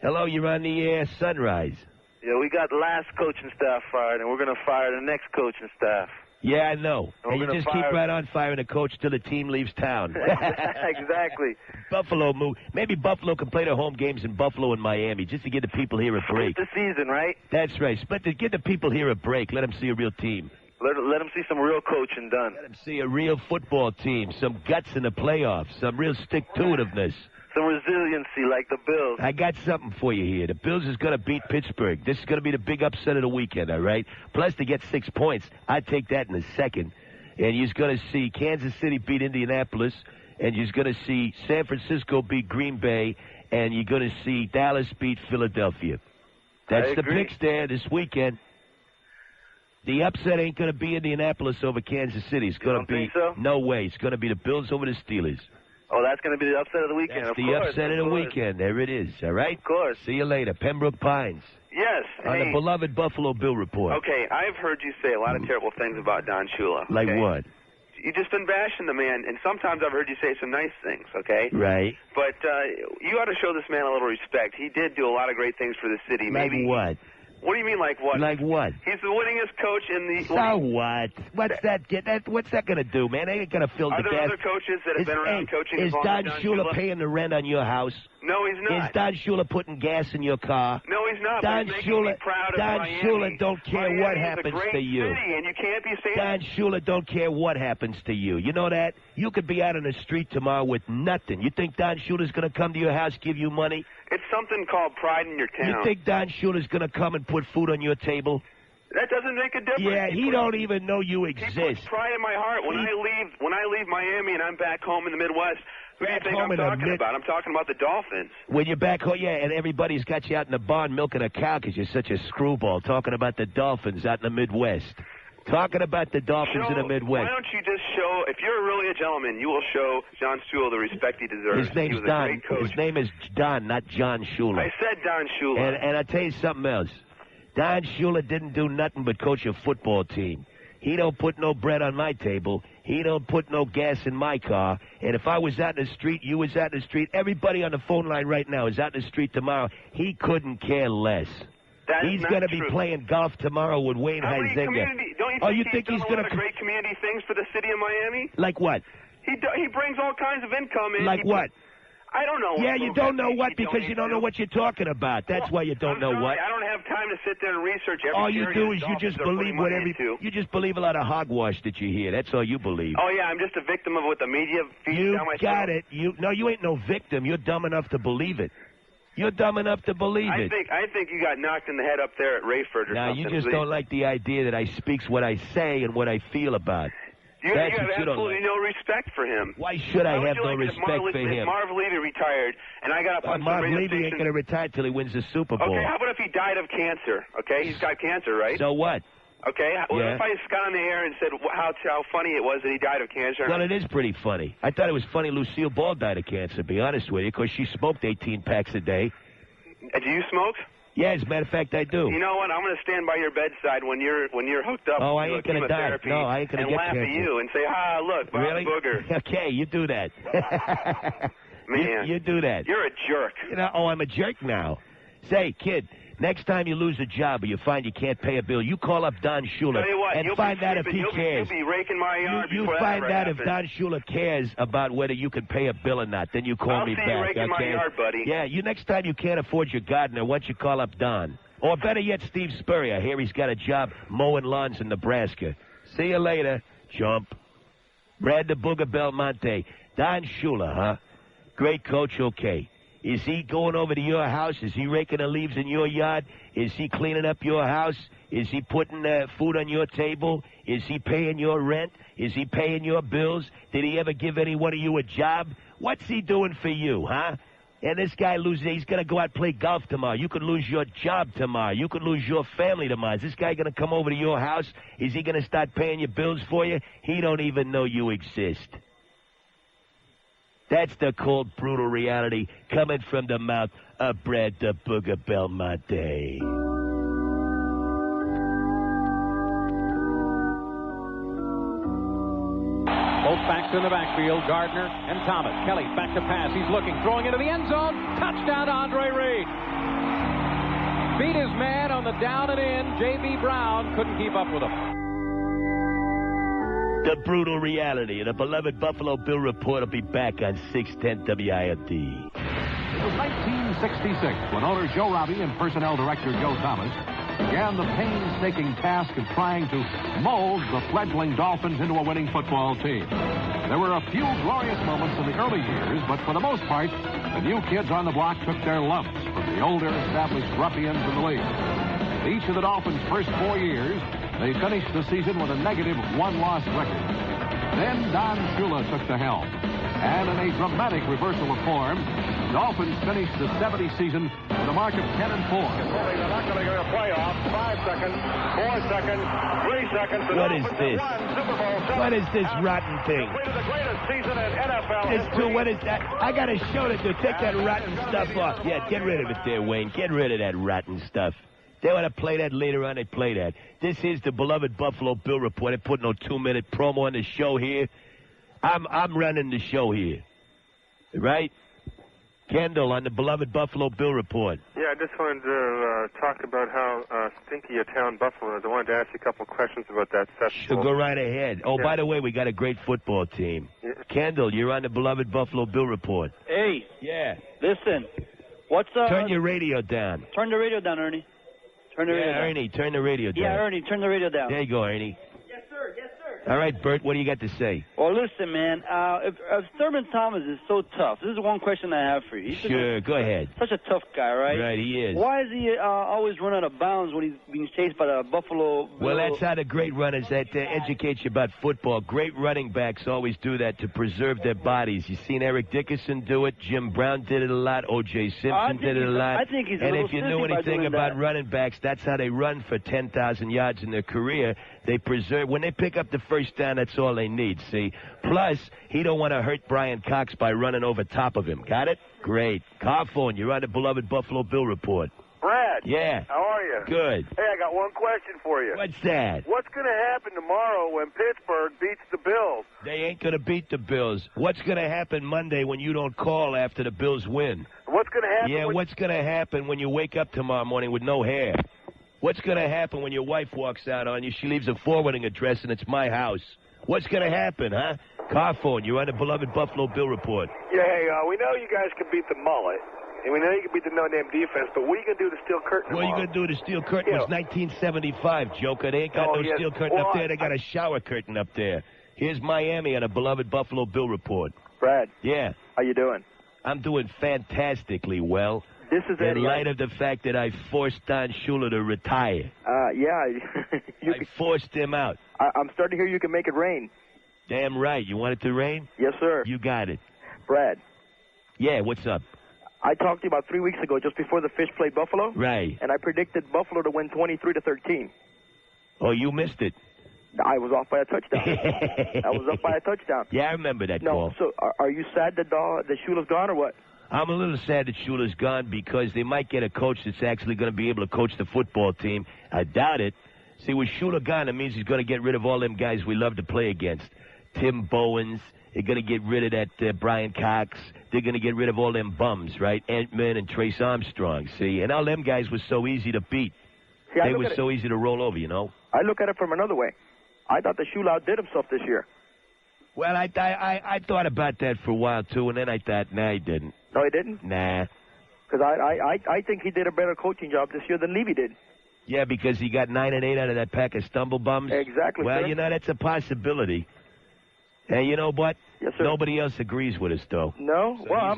Hello, you're on the air, Sunrise. Yeah, we got the last coaching staff fired, and we're going to fire the next coaching staff. Yeah, I know. We're And you gonna just keep fire- right on firing the coach till the team leaves town. Exactly. Buffalo move. Maybe Buffalo can play their home games in Buffalo and Miami just to give the people here a break. It's the season, right? That's right. But to give the people here a break, let them see a real team. Let them see some real coaching done. Let them see a real football team, some guts in the playoffs, some real stick-to-itiveness. Some resiliency like the Bills. I got something for you here. The Bills is going to beat Pittsburgh. This is going to be the big upset of the weekend, all right? Plus, to get 6 points, I'd take that in a second. And you're going to see Kansas City beat Indianapolis, and you're going to see San Francisco beat Green Bay, and you're going to see Dallas beat Philadelphia. That's I the agree. picks there this weekend. The upset ain't going to be Indianapolis over Kansas City. It's going to be think so? No way. It's going to be the Bills over the Steelers. Oh, that's going to be the upset of the weekend. That's of the course, upset of the course. weekend. There it is. All right? Of course. See you later. Pembroke Pines. Yes. On hey. the beloved Buffalo Bill Report. Okay, I've heard you say a lot of terrible things about Don Shula. Like okay? what? You've just been bashing the man, and sometimes I've heard you say some nice things, okay? Right. But you ought to show this man a little respect. He did do a lot of great things for the city. Like Maybe. what? What do you mean, like what? Like what? He's the winningest coach in the. So what? What's that going to do, man? They ain't going to fill Are the there gas. other coaches that have been around coaching Is as long Don as Don Shula paying the rent on your house? No, he's not. Is Don Shula putting gas in your car? No, he's not. Don but he's making Shula, me proud of Don Miami. Shula don't care Miami what is a happens great to you. City, and you can't be saying Don Shula don't care what happens to you. You know that? You could be out on the street tomorrow with nothing. You think Don Shula's going to come to your house, give you money? it's something called pride in your town. You think Don Shula's going to come and put food on your table? That doesn't make a difference. Yeah, he don't even know you exist. He puts pride in my heart. When I leave Miami and I'm back home in the Midwest, who do you think I'm talking about? I'm talking about the Dolphins. When you're back home, yeah, and everybody's got you out in the barn milking a cow because you're such a screwball, talking about the Dolphins out in the Midwest. Talking about the Dolphins in the Midwest. Why don't you just show, if you're really a gentleman, you will show John Shula the respect he deserves. His name's he was Don. A great coach. His name is Don, not John Shula. I said Don Shula. And I tell you something else. Don Shula didn't do nothing but coach a football team. He don't put no bread on my table. He don't put no gas in my car. And if I was out in the street, you was out in the street, everybody on the phone line right now is out in the street tomorrow. He couldn't care less. That is he's not going to be true. playing golf tomorrow with Wayne How many Huizenga. don't you think he's he's done a going lot of great community things for the city of Miami? Like what? He brings all kinds of income in. Like what? I don't know. Yeah, you don't know what because you don't know what you're talking about. That's why you don't know what. I don't have time to sit there and research every All you area do the is you Dolphins just are believe putting what money into. you just believe a lot of hogwash that you hear. That's all you believe. Oh yeah, I'm just a victim of what the media feeds You down my got throat. it. You ain't no victim. You're dumb enough to believe it. You're dumb enough to believe it. I think you got knocked in the head up there at Rayford or now, something. you just don't like the idea that I speaks what I say and what I feel about. You have absolutely no respect for him. Why should I have no respect for him? Marv Levy retired, and I got up on some Marv radio Levy ain't station. going to retire till he wins the Super Bowl. Okay, how about if he died of cancer? Okay, he's got cancer, right? So what? Okay, what Yeah. if I just got on the air and said how funny it was that he died of cancer? Well, it is pretty funny. I thought it was funny Lucille Ball died of cancer, to be honest with you, because she smoked 18 packs a day. Do you smoke? Yeah, as a matter of fact, I do. You know what? I'm going to stand by your bedside when you're hooked up Oh, I to ain't gonna die. chemotherapy No, I ain't gonna and get laugh cancer. at you and say, look, Bob Really? Booger. Okay, you do that. Man. You do that. You're a jerk. You know, I'm a jerk now. Say, kid, next time you lose a job or you find you can't pay a bill, you call up Don Shula Tell you what, and you'll find be out if sleeping, he cares. You'll be raking my yard You before find that ever out if happens. Don Shula cares about whether you can pay a bill or not. Then you call I'll me see you back. raking my okay? yard, buddy. Yeah, next time you can't afford your gardener, why don't you call up Don? Or better yet, Steve Spurrier. I hear he's got a job mowing lawns in Nebraska. See you later. Jump. Brad the Booger Belmonte. Don Shula, huh? Great coach, okay. Is he going over to your house? Is he raking the leaves in your yard? Is he cleaning up your house? Is he putting food on your table? Is he paying your rent? Is he paying your bills? Did he ever give any one of you a job? What's he doing for you, huh? And this guy loses, he's going to go out and play golf tomorrow. You could lose your job tomorrow. You could lose your family tomorrow. Is this guy going to come over to your house? Is he going to start paying your bills for you? He don't even know you exist. That's the cold, brutal reality coming from the mouth of Brad the Booger Belmonte. Both backs in the backfield, Gardner and Thomas. Kelly back to pass. He's looking, throwing into the end zone. Touchdown, Andre Reed. Beat his man on the down and in. J.B. Brown couldn't keep up with him. The brutal reality of the beloved Buffalo Bill Report will be back on 610 WIOD. It was 1966 when owner Joe Robbie and personnel director Joe Thomas began the painstaking task of trying to mold the fledgling Dolphins into a winning football team. There were a few glorious moments in the early years, but for the most part, the new kids on the block took their lumps from the older, established ruffians in the league. Each of the Dolphins' first 4 years, they finished the season with a negative one-loss record. Then Don Shula took the helm. And in a dramatic reversal of form, the Dolphins finished the 70 season with a mark of 10-4. They're not going to get a playoff. 5 seconds, 4 seconds, 3 seconds. What is this? What is this rotten thing? The greatest season in NFL Dude, what is that? I got a show to do. Take that rotten stuff off. Yeah, get rid of it there, Wayne. Get rid of that rotten stuff. They want to play that later on. They play that. This is the beloved Buffalo Bill Report. They put no 2-minute promo on the show here. I'm running the show here, right? Kendall on the beloved Buffalo Bill Report. Yeah, I just wanted to talk about how stinky a town Buffalo is. I wanted to ask you a couple questions about that festival. So go right ahead. Oh, by the way, we got a great football team. Yeah. Kendall, you're on the beloved Buffalo Bill Report. Hey. Yeah. Listen. What's Turn your radio down. Turn the radio down, Ernie. Turn the radio down. Ernie, turn the radio down. Yeah, Ernie, turn the radio down. There you go, Ernie. Yes, sir. Yes, sir. All right, Bert, what do you got to say? Well, listen, man. If Thurman Thomas is so tough, this is one question I have for you. Sure, go ahead. Such a tough guy, right? Right, he is. Why is he always run out of bounds when he's being chased by the Buffalo Bills? Well, that's how the great runners that educate you about football. Great running backs always do that to preserve their bodies. You've seen Eric Dickerson do it. Jim Brown did it a lot. O.J. Simpson did it a lot. I think he's a and little if you knew sissy by anything doing about that. running backs, that's how they run for 10,000 yards in their career. They preserve. When they pick up the first down, that's all they need, see? Plus, he don't want to hurt Brian Cox by running over top of him. Got it? Great. Carphone, you're on the beloved Buffalo Bill Report. Brad. Yeah. How are you? Good. Hey, I got one question for you. What's that? What's going to happen tomorrow when Pittsburgh beats the Bills? They ain't going to beat the Bills. What's going to happen Monday when you don't call after the Bills win? What's going to happen? Yeah, what's going to happen when you wake up tomorrow morning with no hair? What's going to happen when your wife walks out on you? She leaves a forwarding address and it's my house. What's going to happen, huh? Carphone, you're on the beloved Buffalo Bill Report. Yeah, hey, we know you guys can beat the mullet, and we know you can beat the no-name defense, but what are you going to do to Steel Curtain What are you tomorrow? going to do to Steel Curtain? It was 1975, Joker. They ain't got no yes. Steel Curtain Well, up there. They got a shower curtain up there. Here's Miami on a beloved Buffalo Bill Report. Brad. Yeah. How you doing? I'm doing fantastically well. this is in light of the fact that I forced Don Shula to retire. Yeah. I forced him out. I'm starting to hear you can make it rain. Damn right. You want it to rain? Yes, sir. You got it. Brad. Yeah, what's up? I talked to you about 3 weeks ago, just before the Fish played Buffalo. Right. And I predicted Buffalo to win 23-13. Oh, you missed it. I was off by a touchdown. I was up by a touchdown. Yeah, I remember that call. No, so are you sad that Shula's gone or what? I'm a little sad that Shula's gone because they might get a coach that's actually going to be able to coach the football team. I doubt it. See, with Shula gone, it means he's going to get rid of all them guys we love to play against. Tim Bowens. They're going to get rid of that Brian Cox. They're going to get rid of all them bums, right? Entman and Trace Armstrong, see? And all them guys were so easy to beat. See, they were so easy to roll over, you know? I look at it from another way. I thought the Shula outdid himself this year. Well, I thought about that for a while, too, and then I thought, nah, he didn't. No, he didn't? Nah. Because I think he did a better coaching job this year than Levy did. Yeah, because he got 9 and 8 out of that pack of stumble bums. Exactly. Well, sir. you know, that's a possibility. Hey, you know what? Yes, sir. Nobody else agrees with us, though. No? So well,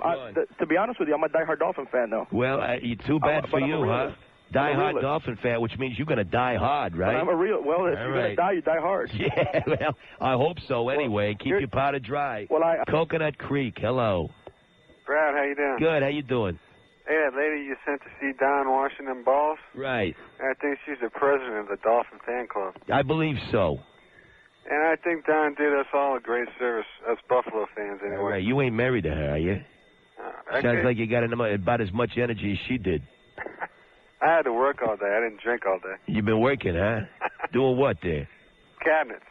to be honest with you, I'm a diehard Dolphin fan, though. Well, too bad for you, huh? Die-hard Dolphin fan, which means you're going to die hard, right? I'm a real... Well, if you're going to die, you die hard. Yeah, well, I hope so anyway. Keep your powder dry. Well, Coconut Creek, hello. Brad, how you doing? Good, how you doing? Hey, that lady you sent to see Don washing them balls? Right. I think she's the president of the Dolphin fan club. I believe so. And I think Don did us all a great service, us Buffalo fans anyway. All right, you ain't married to her, are you? Sounds like you got about as much energy as she did. I had to work all day. I didn't drink all day. You've been working, huh? Doing what there? Cabinets.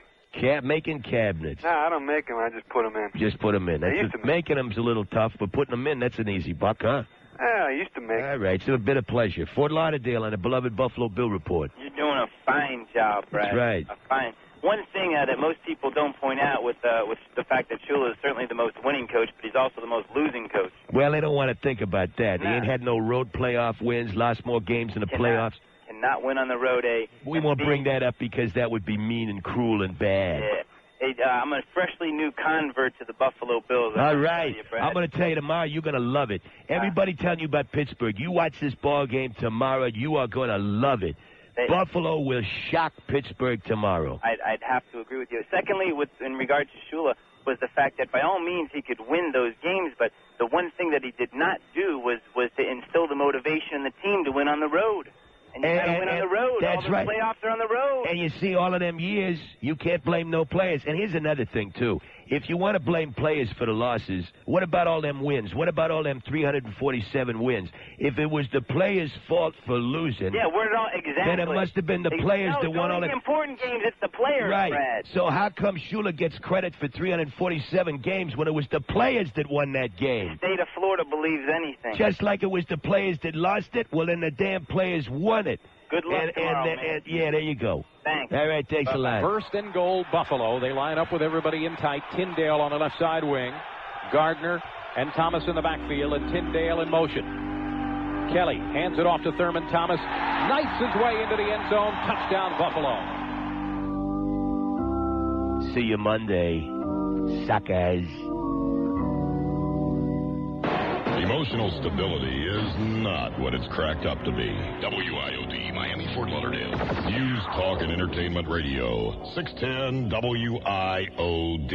Making cabinets. No, I don't make them. I just put them in. Just put them in. Making them's a little tough, but putting them in, that's an easy buck, huh? Yeah, I used to make them. All right, it's a bit of pleasure. Fort Lauderdale on the beloved Buffalo Bill Report. You're doing a fine job, Brad. That's right. A fine. One thing that most people don't point out with the fact that Shula is certainly the most winning coach, but he's also the most losing coach. Well, they don't want to think about that. He ain't had no road playoff wins, lost more games in the playoffs. Cannot win on the road, We won't bring that up because that would be mean and cruel and bad. Yeah. Hey, I'm a freshly new convert to the Buffalo Bills. All right. I'm going to tell you tomorrow, you're going to love it. Everybody telling you about Pittsburgh. You watch this ball game tomorrow, you are going to love it. Buffalo will shock Pittsburgh tomorrow. I'd have to agree with you. Secondly, in regard to Shula, was the fact that by all means he could win those games, but the one thing that he did not do was to instill the motivation in the team to win on the road. And you got to win on the road. That's all the right. playoffs are on the road. And you see, all of them years, you can't blame no players. And here's another thing, too. If you want to blame players for the losses, what about all them wins? What about all them 347 wins? If it was the players' fault for losing, yeah, where did all exactly? Then it must have been the players that won all the important games. It's the players, right? Brad. So how come Shula gets credit for 347 games when it was the players that won that game? The state of Florida believes anything. Just like it was the players that lost it. Well, then the damn players won it. Good luck tomorrow, man. Yeah, there you go. Thanks. All right, thanks a lot. First and goal, Buffalo. They line up with everybody in tight. Tyndale on the left side wing. Gardner and Thomas in the backfield, and Tyndale in motion. Kelly hands it off to Thurman Thomas. Knifes his way into the end zone. Touchdown, Buffalo. See you Monday, suckers. Emotional stability is not what it's cracked up to be. WIOD, Miami, Fort Lauderdale. News, talk, and entertainment radio. 610 WIOD.